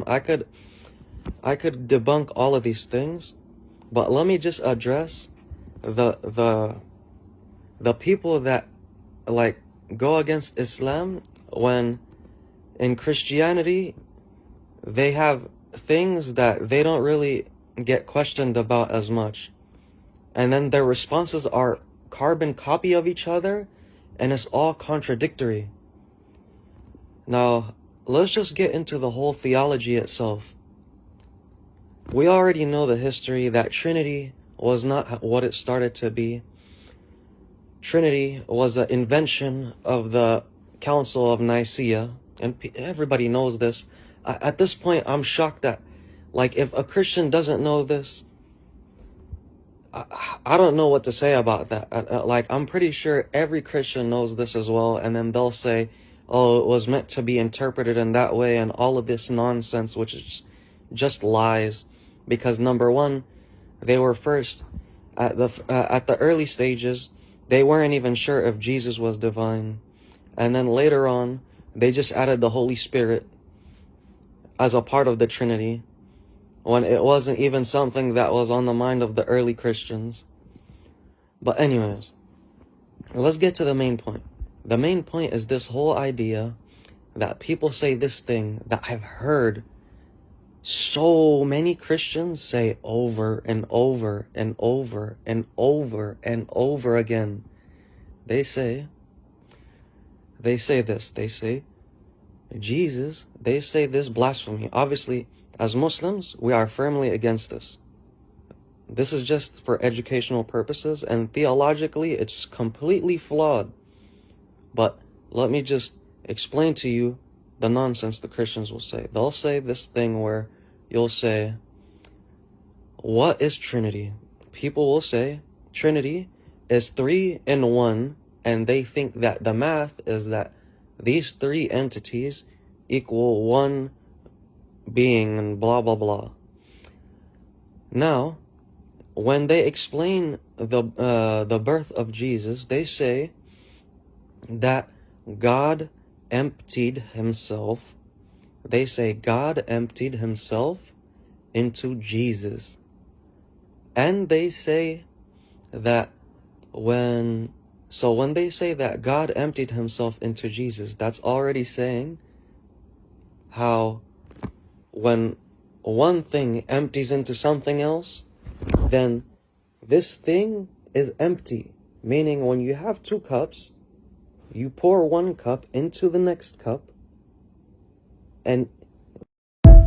I could debunk all of these things, but let me just address the people that like go against Islam when in Christianity they have things that they don't really get questioned about as much, and then their responses are carbon copy of each other, and it's all contradictory. Now, let's just get into the whole theology itself. We already know the history that Trinity was not what it started to be. Trinity was an invention of the Council of Nicaea, and everybody knows this. At this point, I'm shocked that, like, if a Christian doesn't know this, I don't know what to say about that. Like, I'm pretty sure every Christian knows this as well, and then they'll say, oh, it was meant to be interpreted in that way, and all of this nonsense, which is just lies. Because number one, they were first, at the early stages, they weren't even sure if Jesus was divine. And then later on, they just added the Holy Spirit as a part of the Trinity, when it wasn't even something that was on the mind of the early Christians. But anyways, let's get to the main point. The main point is this whole idea that people say this thing that I've heard so many Christians say over and over and over and over and over again. They say this. They say Jesus. They say this blasphemy. Obviously, as Muslims, we are firmly against this. This is just for educational purposes, and theologically, it's completely flawed. But let me just explain to you the nonsense the Christians will say. They'll say this thing where you'll say, what is Trinity? People will say Trinity is 3 in 1, and they think that the math is that these 3 entities equal 1 being and blah blah blah. Now, when they explain the birth of Jesus, they say that God emptied himself. They say God emptied himself into Jesus. And they say that when they say that God emptied himself into Jesus, that's already saying how when one thing empties into something else, then this thing is empty. Meaning when you have 2 cups, you pour 1 cup into the next cup, and